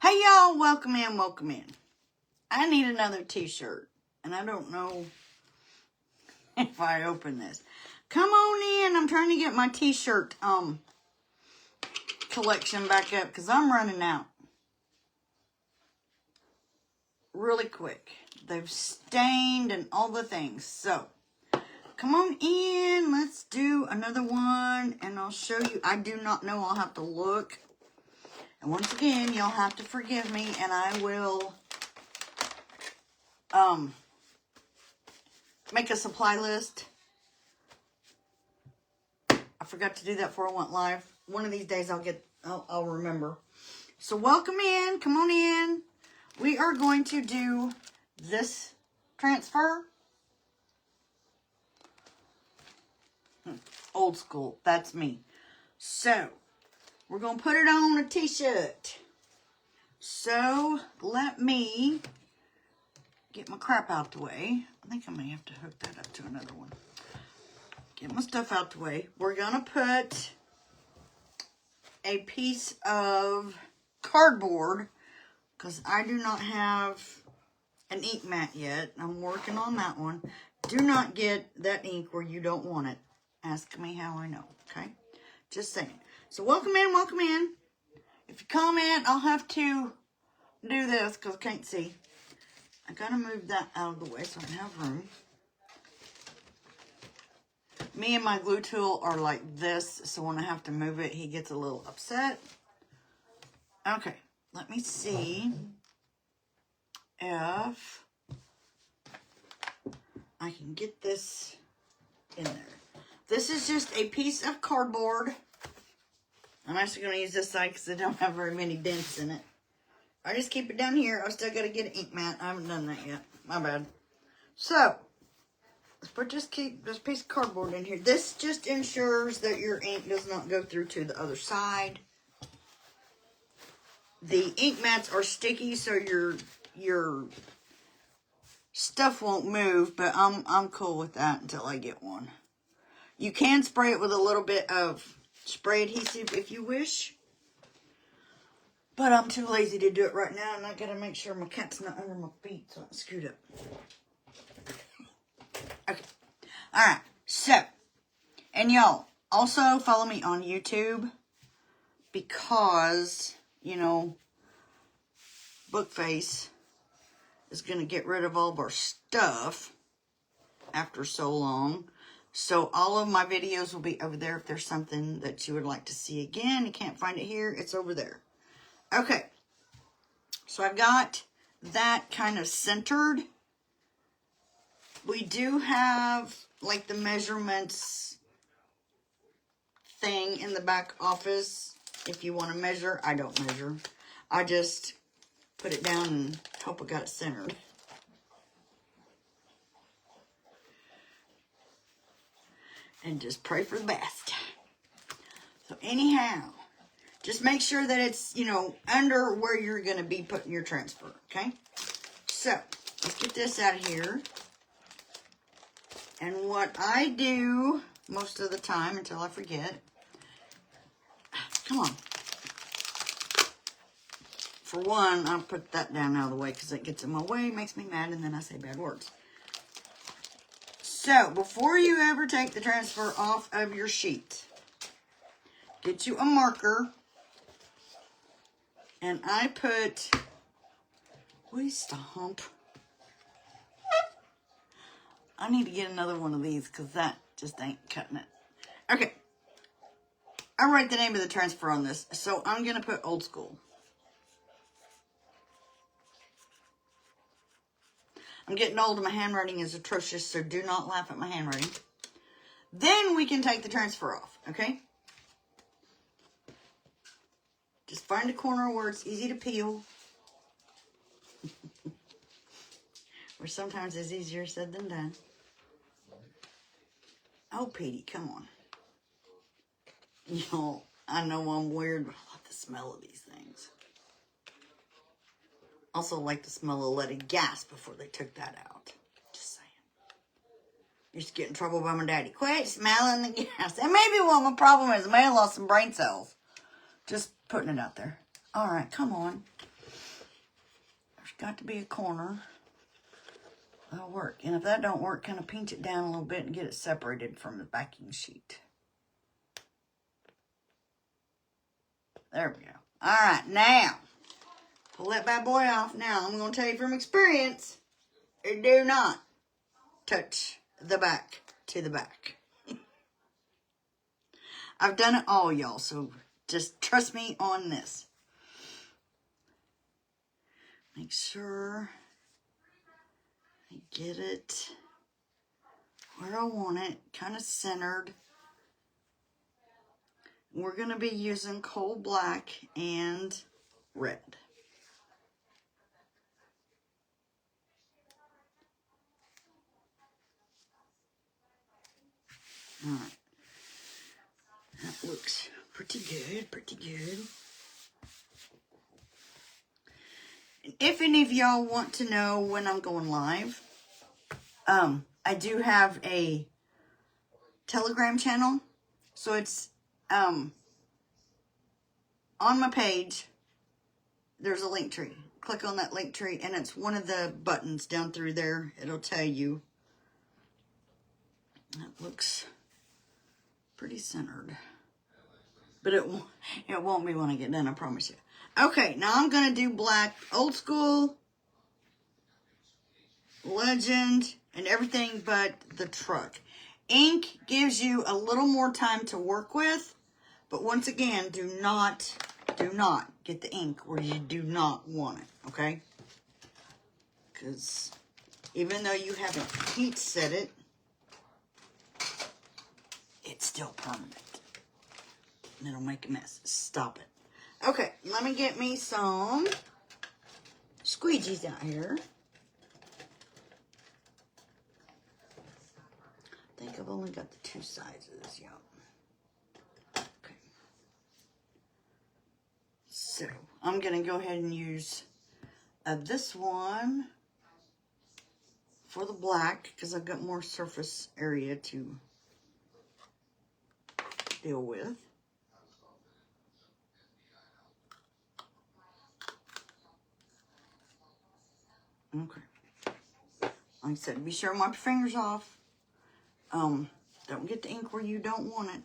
Hey y'all, welcome in, welcome in. I need another t-shirt, and I don't know if I open this. Come on in, I'm trying to get my t-shirt collection back up, because I'm running out really quick. They've stained and all the things, so come on in, let's do another one, and I'll show you. I do not know, I'll have to look. And once again, you'll have to forgive me, and I will make a supply list. I forgot to do that before I went live. One of these days I'll remember. So welcome in, come on in. We are going to do this transfer. Old school, that's me. So, we're going to put it on a t-shirt. So, let me get my crap out the way. I think I may have to hook that up to another one. Get my stuff out the way. We're going to put a piece of cardboard, because I do not have an ink mat yet. I'm working on that one. Do not get that ink where you don't want it. Ask me how I know, okay? Just saying. So welcome in, welcome in. If you comment, I'll have to do this because I can't see. I gotta move that out of the way so I can have room. Me and my glue tool are like this, so when I have to move it, he gets a little upset. Okay, let me see if I can get this in there. This is just a piece of cardboard. I'm actually going to use this side because I don't have very many dents in it. I just keep it down here. I've still got to get an ink mat. I haven't done that yet. My bad. So, let's put this piece of cardboard in here. This just ensures that your ink does not go through to the other side. The ink mats are sticky, so your stuff won't move, but I'm cool with that until I get one. You can spray it with a little bit of spray adhesive if you wish. But I'm too lazy to do it right now, and I gotta make sure my cat's not under my feet so I'm screwed up. Okay. Alright, so, and y'all, also follow me on YouTube, because, you know, Bookface is gonna get rid of all of our stuff after so long. So all of my videos will be over there. If there's something that you would like to see again, you can't find it here, it's over there. Okay, so I've got that kind of centered. We do have like the measurements thing in the back office. If you want to measure, I don't measure. I just put it down and hope I got it centered. And just pray for the best. So anyhow, just make sure that it's, you know, under where you're going to be putting your transfer, okay? So, let's get this out of here. And what I do most of the time, until I forget, come on. For one, I'll put that down out of the way because it gets in my way, makes me mad, and then I say bad words. So, before you ever take the transfer off of your sheet, get you a marker. And I put, please stop. I need to get another one of these because that just ain't cutting it. Okay. I write the name of the transfer on this. So I'm going to put old school. I'm getting old and my handwriting is atrocious, so do not laugh at my handwriting. Then we can take the transfer off, okay? Just find a corner where it's easy to peel. Or sometimes it's easier said than done. Oh, Petey, come on. You know, I know I'm weird, but I love the smell of these things. Also like the smell of leaded gas before they took that out. Just saying. Used to get in trouble by my daddy. Quit smelling the gas. And maybe what my problem is, I may have lost some brain cells. Just putting it out there. All right, come on. got to be a corner. That'll work. And if that don't work, kind of pinch it down a little bit and get it separated from the backing sheet. There we go. All right, now, pull that bad boy off. Now, I'm going to tell you from experience, do not touch the back to the back. I've done it all, y'all, so just trust me on this. Make sure I get it where I want it, kind of centered. We're going to be using coal black and red. All right. That looks pretty good, pretty good. If any of y'all want to know when I'm going live, I do have a Telegram channel. So it's on my page, there's a link tree. Click on that link tree, and it's one of the buttons down through there. It'll tell you. That looks pretty centered. But it won't be when I get done, I promise you. Okay, now I'm going to do black, old school, legend, and everything but the truck. Ink gives you a little more time to work with, but once again, do not get the ink where you do not want it, okay? Because even though you haven't heat set it, it's still permanent. And it'll make a mess. Stop it. Okay, let me get me some squeegees out here. I think I've only got the 2 sizes, yeah. Okay. So, I'm going to go ahead and use this one for the black because I've got more surface area to deal with. Okay. Like I said, be sure to wipe your fingers off. Don't get the ink where you don't want it.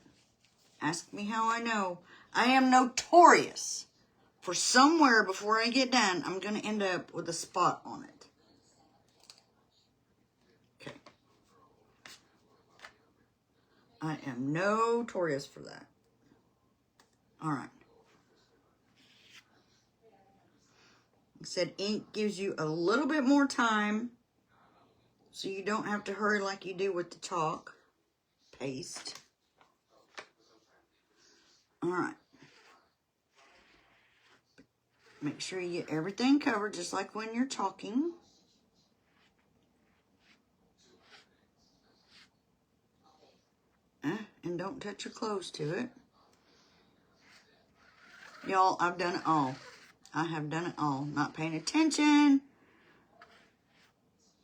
Ask me how I know. I am notorious for somewhere before I get done, I'm going to end up with a spot on it. Okay. I am notorious for that. All right. I said ink gives you a little bit more time, so you don't have to hurry like you do with the chalk paste. All right. Make sure you get everything covered just like when you're chalking. And don't touch your clothes to it. Y'all, I've done it all. I have done it all. Not paying attention.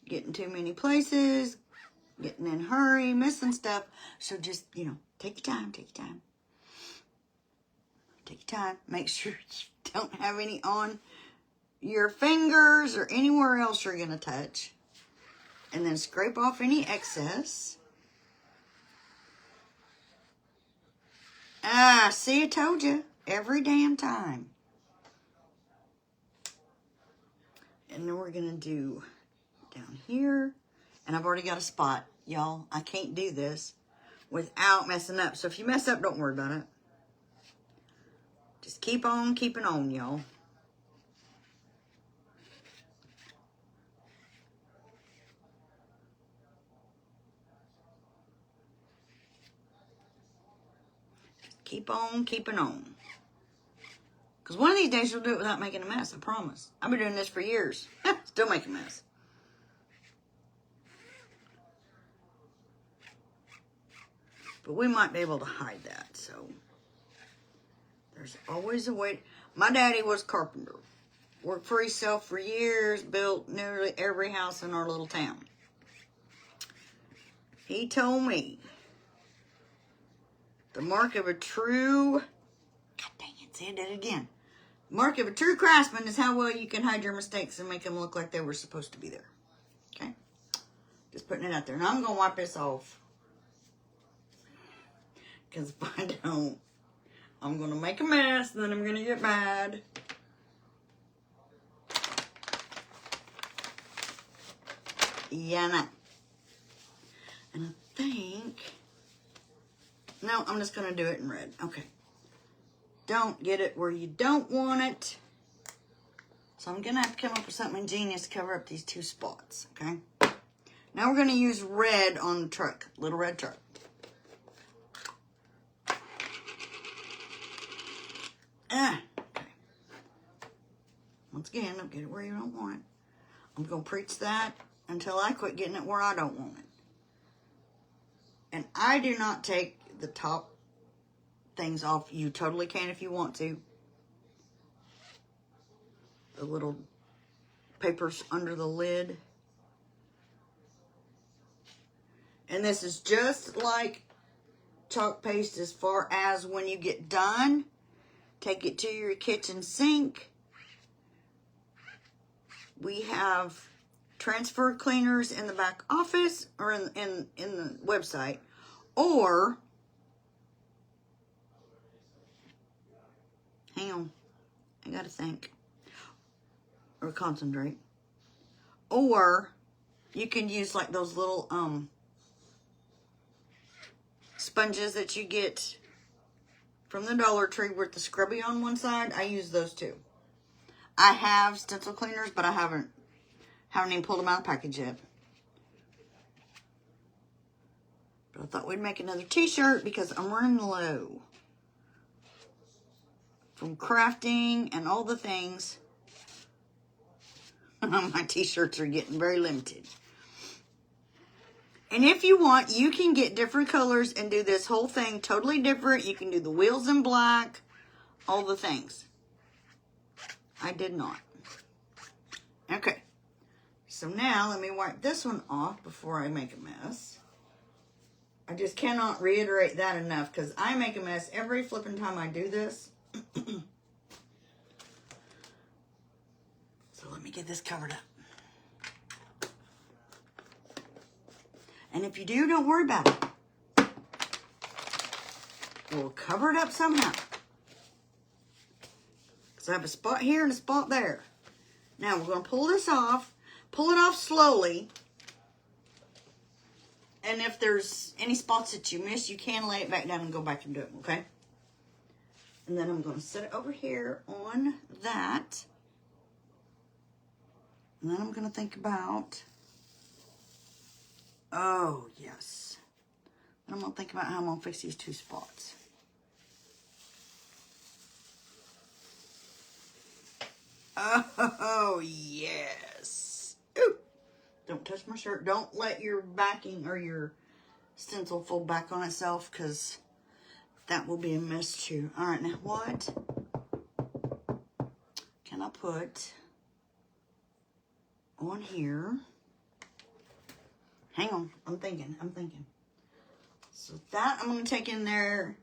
Getting too many places. Getting in a hurry. Missing stuff. So just, take your time. Take your time. Take your time. Make sure you don't have any on your fingers or anywhere else you're going to touch. And then scrape off any excess. See, I told you. Every damn time. And then we're going to do down here. And I've already got a spot. Y'all, I can't do this without messing up. So if you mess up, don't worry about it. Just keep on keeping on, y'all. Keep on keeping on. Because one of these days you'll do it without making a mess, I promise. I've been doing this for years. Still make a mess. But we might be able to hide that, so. There's always a way. My daddy was a carpenter. Worked for himself for years. Built nearly every house in our little town. He told me the mark of a true, God dang it, say that again. Mark of a true craftsman is how well you can hide your mistakes and make them look like they were supposed to be there. Okay? Just putting it out there. Now I'm going to wipe this off. Because if I don't, I'm going to make a mess, and then I'm going to get mad. Yeah, no. And I think... No, I'm just going to do it in red. Okay. Don't get it where you don't want it. So I'm going to have to come up with something ingenious to cover up these two spots. Okay. Now we're going to use red on the truck. Little red truck. Okay. Once again, don't get it where you don't want it. I'm going to preach that until I quit getting it where I don't want it. And I do not take the top things off. You totally can if you want to. The little papers under the lid. And this is just like chalk paste as far as when you get done, take it to your kitchen sink. We have transfer cleaners in the back office or in the website, or hang on, I gotta think or concentrate. Or you can use like those little sponges that you get from the Dollar Tree with the scrubby on one side. I use those too. I have stencil cleaners, but I haven't even pulled them out of the package yet. But I thought we'd make another t-shirt because I'm running low from crafting and all the things. My t-shirts are getting very limited. And if you want, you can get different colors and do this whole thing totally different. You can do the wheels in black, all the things. I did not. Okay. So now let me wipe this one off before I make a mess. I just cannot reiterate that enough because I make a mess every flipping time I do this. So let me get this covered up. And if you do, don't worry about it. We'll cover it up somehow. Because I have a spot here and a spot there. Now we're going to pull this off. Pull it off slowly. And if there's any spots that you miss, you can lay it back down and go back and do it, okay? And then I'm going to set it over here on that. And then I'm going to think about, oh, yes. Then I'm going to think about how I'm going to fix these two spots. Oh, yes. Ooh. Don't touch my shirt. Don't let your backing or your stencil fold back on itself because that will be a mess too. All right, now what can I put on here? Hang on. I'm thinking. So that I'm going to take in there.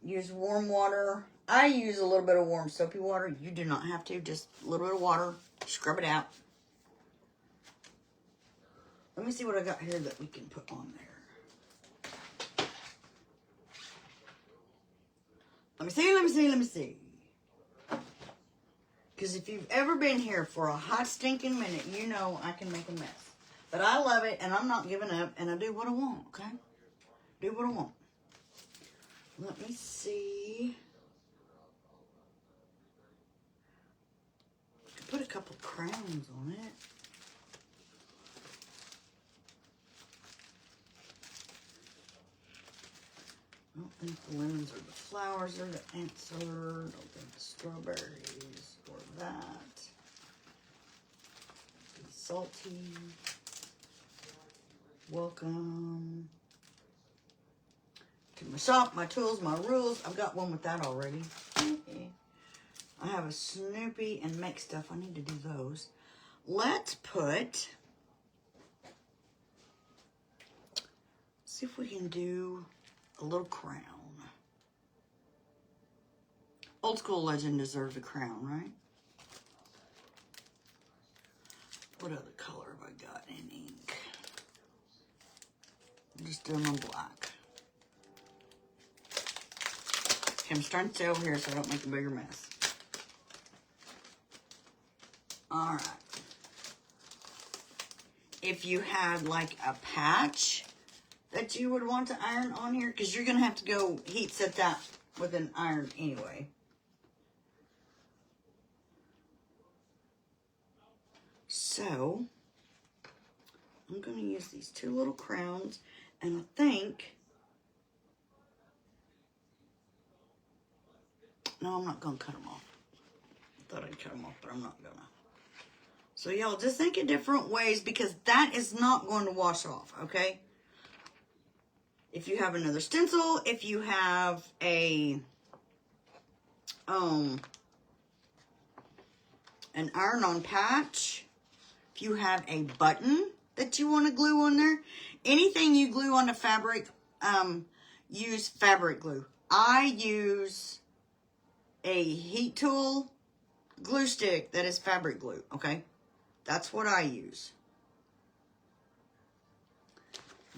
Use warm water. I use a little bit of warm soapy water. You do not have to. Just a little bit of water. Scrub it out. Let me see what I got here that we can put on there. Let me see. Because if you've ever been here for a hot stinking minute, you know I can make a mess. But I love it, and I'm not giving up, and I do what I want, okay? Do what I want. Let me see. I could put a couple crowns on it. I don't think the lemons or the flowers are the answer. I don't think the strawberries or that. Be salty. Welcome to my shop, my tools, my rules. I've got one with that already. Okay. I have a Snoopy and Make Stuff. I need to do those. Let's put, see if we can do a little crown. Old school legend deserves a crown, right? What other color have I got in ink? I'm just doing them black. Okay, I'm starting to stay over here so I don't make a bigger mess. All right. If you had like a patch that you would want to iron on here, because you're going to have to go heat set that with an iron anyway. So, I'm going to use these two little crowns, and I think, no, I'm not going to cut them off. I thought I'd cut them off, but I'm not going to. So, y'all, just think of different ways, because that is not going to wash off, okay? If you have another stencil, if you have a, an iron-on patch, if you have a button that you want to glue on there, anything you glue on the fabric, use fabric glue. I use a heat tool glue stick that is fabric glue, okay? That's what I use.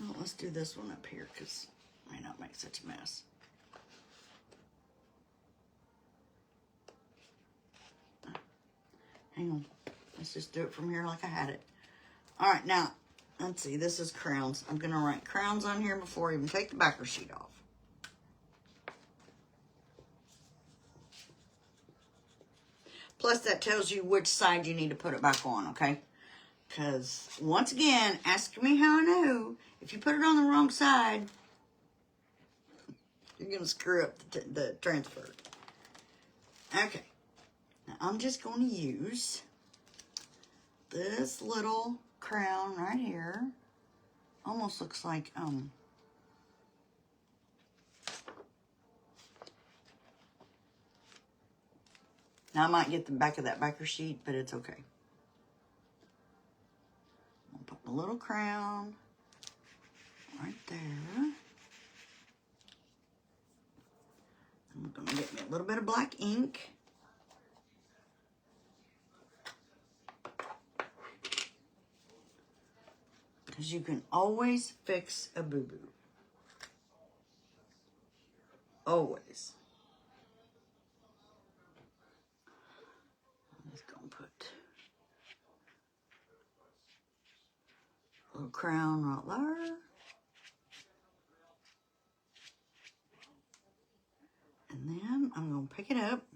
Well, let's do this one up here because it may not make such a mess. Hang on. Let's just do it from here like I had it. All right, now, let's see. This is crowns. I'm going to write crowns on here before I even take the backer sheet off. Plus, that tells you which side you need to put it back on, okay? Because, once again, ask me how I know. If you put it on the wrong side, you're going to screw up the transfer. Okay. Now, I'm just going to use this little crown right here. Almost looks like, now I might get the back of that backer sheet, but it's okay. I'll put a little crown right there. I'm going to get me a little bit of black ink. Because you can always fix a boo-boo. Always. I'm just going to put a little crown right there. And then I'm going to pick it up.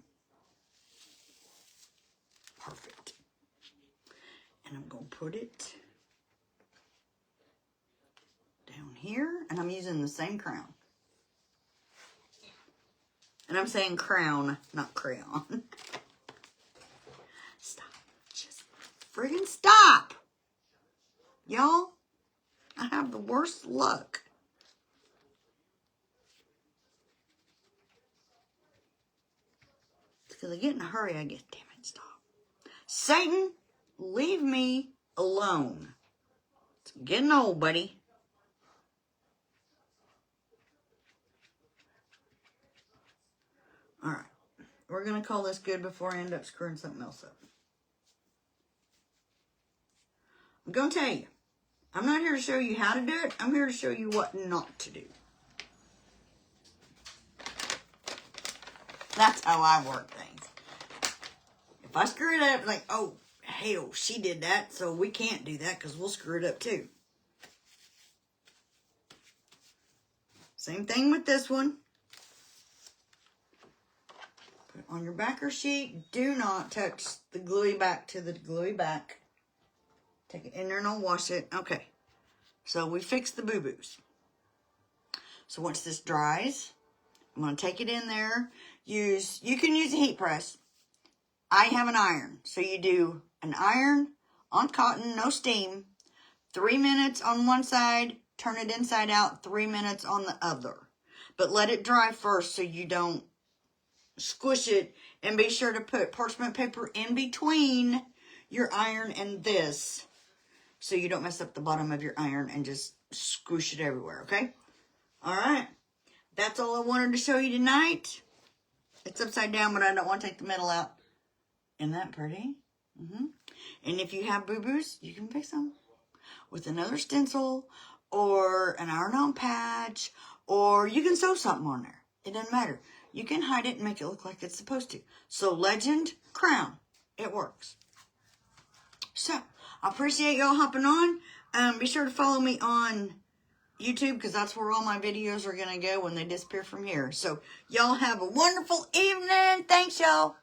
Perfect. And I'm going to put it down here. And I'm using the same crown. And I'm saying crown, not crayon. Stop. Just friggin' stop. Y'all, I have the worst luck. Because I get in a hurry, I get, damn it, stop. Satan, leave me alone. It's getting old, buddy. All right. We're going to call this good before I end up screwing something else up. I'm going to tell you, I'm not here to show you how to do it. I'm here to show you what not to do. That's how I work things. If I screw it up, like, oh, hell, she did that, so we can't do that because we'll screw it up too. Same thing with this one. Put it on your backer sheet. Do not touch the gluey back to the gluey back. Take it in there and I'll wash it. Okay. So we fixed the boo-boos. So once this dries, I'm going to take it in there. You can use a heat press. I have an iron. So you do an iron on cotton, no steam. 3 minutes on one side, turn it inside out, 3 minutes on the other. But let it dry first so you don't squish it. And be sure to put parchment paper in between your iron and this so you don't mess up the bottom of your iron and just squish it everywhere, okay? All right. That's all I wanted to show you tonight. It's upside down, but I don't want to take the middle out. Isn't that pretty? And if you have boo-boos, you can fix them with another stencil or an iron-on patch, or you can sew something on there. It doesn't matter. You can hide it and make it look like it's supposed to. So Legend Crown, it works. So I appreciate y'all hopping on. Be sure to follow me on YouTube, because that's where all my videos are going to go when they disappear from here. So y'all have a wonderful evening. Thanks, y'all.